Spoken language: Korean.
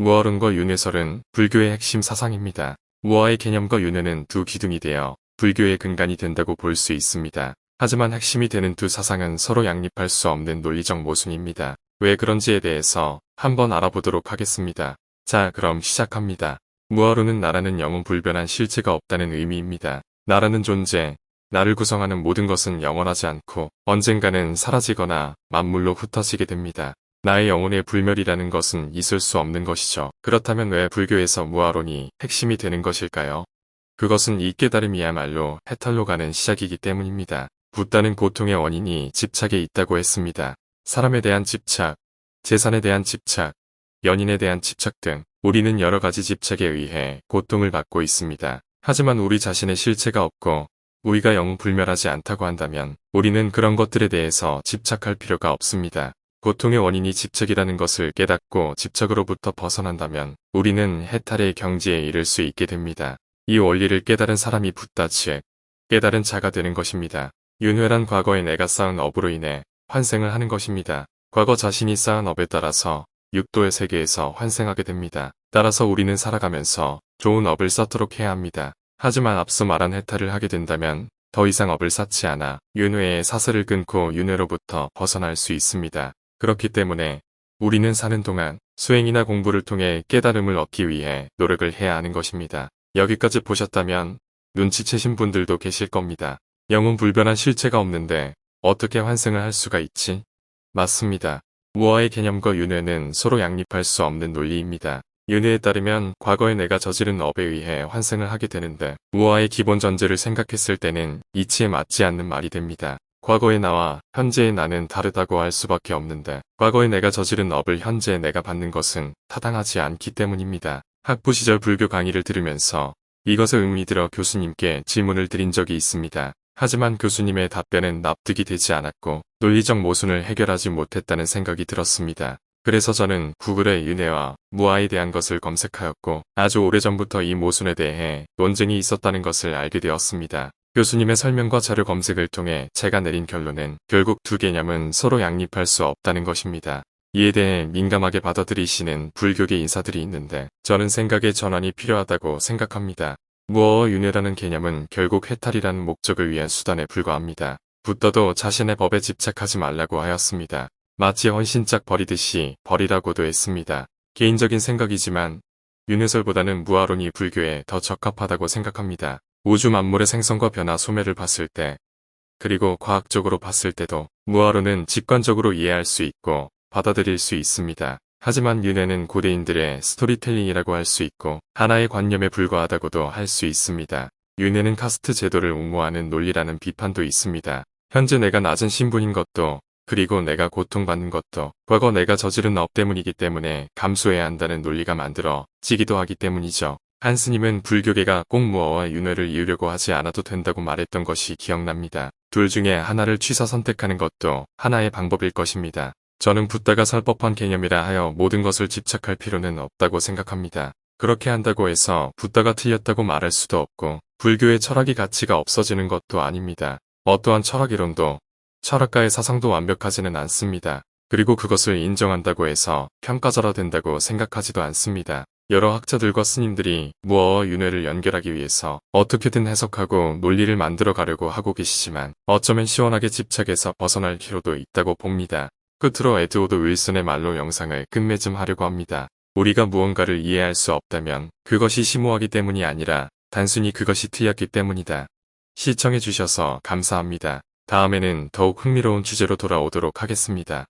무어론과 윤회설은 불교의 핵심 사상입니다. 무어의 개념과 윤회는 두 기둥이 되어 불교의 근간이 된다고 볼 수 있습니다. 하지만 핵심이 되는 두 사상은 서로 양립할 수 없는 논리적 모순입니다. 왜 그런지에 대해서 한번 알아보도록 하겠습니다. 자, 그럼 시작합니다. 무어론은 나라는 영원 불변한 실체가 없다는 의미입니다. 나라는 존재, 나를 구성하는 모든 것은 영원하지 않고 언젠가는 사라지거나 만물로 흩어지게 됩니다. 나의 영혼의 불멸이라는 것은 있을 수 없는 것이죠. 그렇다면 왜 불교에서 무아론이 핵심이 되는 것일까요? 그것은 이 깨달음이야말로 해탈로 가는 시작이기 때문입니다. 붓다는 고통의 원인이 집착에 있다고 했습니다. 사람에 대한 집착, 재산에 대한 집착, 연인에 대한 집착 등 우리는 여러 가지 집착에 의해 고통을 받고 있습니다. 하지만 우리 자신의 실체가 없고 우리가 영웅 불멸하지 않다고 한다면 우리는 그런 것들에 대해서 집착할 필요가 없습니다. 고통의 원인이 집착이라는 것을 깨닫고 집착으로부터 벗어난다면 우리는 해탈의 경지에 이를 수 있게 됩니다. 이 원리를 깨달은 사람이 붓다 즉 깨달은 자가 되는 것입니다. 윤회란 과거에 내가 쌓은 업으로 인해 환생을 하는 것입니다. 과거 자신이 쌓은 업에 따라서 육도의 세계에서 환생하게 됩니다. 따라서 우리는 살아가면서 좋은 업을 쌓도록 해야 합니다. 하지만 앞서 말한 해탈을 하게 된다면 더 이상 업을 쌓지 않아 윤회의 사슬을 끊고 윤회로부터 벗어날 수 있습니다. 그렇기 때문에 우리는 사는 동안 수행이나 공부를 통해 깨달음을 얻기 위해 노력을 해야 하는 것입니다. 여기까지 보셨다면 눈치채신 분들도 계실 겁니다. 영혼 불변한 실체가 없는데 어떻게 환생을 할 수가 있지? 맞습니다. 무아의 개념과 윤회는 서로 양립할 수 없는 논리입니다. 윤회에 따르면 과거에 내가 저지른 업에 의해 환생을 하게 되는데 무아의 기본 전제를 생각했을 때는 이치에 맞지 않는 말이 됩니다. 과거의 나와 현재의 나는 다르다고 할 수밖에 없는데 과거에 내가 저지른 업을 현재 내가 받는 것은 타당하지 않기 때문입니다. 학부 시절 불교 강의를 들으면서 이것에 의문이 들어 교수님께 질문을 드린 적이 있습니다. 하지만 교수님의 답변은 납득이 되지 않았고 논리적 모순을 해결하지 못했다는 생각이 들었습니다. 그래서 저는 구글에 윤회와 무아에 대한 것을 검색하였고 아주 오래전부터 이 모순에 대해 논쟁이 있었다는 것을 알게 되었습니다. 교수님의 설명과 자료 검색을 통해 제가 내린 결론은 결국 두 개념은 서로 양립할 수 없다는 것입니다. 이에 대해 민감하게 받아들이시는 불교계 인사들이 있는데 저는 생각의 전환이 필요하다고 생각합니다. 무어와 윤회라는 개념은 결국 해탈이라는 목적을 위한 수단에 불과합니다. 붓다도 자신의 법에 집착하지 말라고 하였습니다. 마치 헌신짝 버리듯이 버리라고도 했습니다. 개인적인 생각이지만 윤회설보다는 무아론이 불교에 더 적합하다고 생각합니다. 우주 만물의 생성과 변화 소멸을 봤을 때 그리고 과학적으로 봤을 때도 무아론은 직관적으로 이해할 수 있고 받아들일 수 있습니다. 하지만 윤회는 고대인들의 스토리텔링이라고 할 수 있고 하나의 관념에 불과하다고도 할 수 있습니다. 윤회는 카스트 제도를 옹호하는 논리라는 비판도 있습니다. 현재 내가 낮은 신분인 것도 그리고 내가 고통받는 것도 과거 내가 저지른 업 때문이기 때문에 감수해야 한다는 논리가 만들어지기도 하기 때문이죠. 한 스님은 불교계가 꼭 무어와 윤회를 이으려고 하지 않아도 된다고 말했던 것이 기억납니다. 둘 중에 하나를 취사 선택하는 것도 하나의 방법일 것입니다. 저는 붓다가 설법한 개념이라 하여 모든 것을 집착할 필요는 없다고 생각합니다. 그렇게 한다고 해서 붓다가 틀렸다고 말할 수도 없고 불교의 철학이 가치가 없어지는 것도 아닙니다. 어떠한 철학 이론도 철학가의 사상도 완벽하지는 않습니다. 그리고 그것을 인정한다고 해서 평가절하된다고 생각하지도 않습니다. 여러 학자들과 스님들이 무어와 윤회를 연결하기 위해서 어떻게든 해석하고 논리를 만들어 가려고 하고 계시지만 어쩌면 시원하게 집착에서 벗어날 필요도 있다고 봅니다. 끝으로 에드워드 윌슨의 말로 영상을 끝맺음하려고 합니다. 우리가 무언가를 이해할 수 없다면 그것이 심오하기 때문이 아니라 단순히 그것이 틀렸기 때문이다. 시청해주셔서 감사합니다. 다음에는 더욱 흥미로운 주제로 돌아오도록 하겠습니다.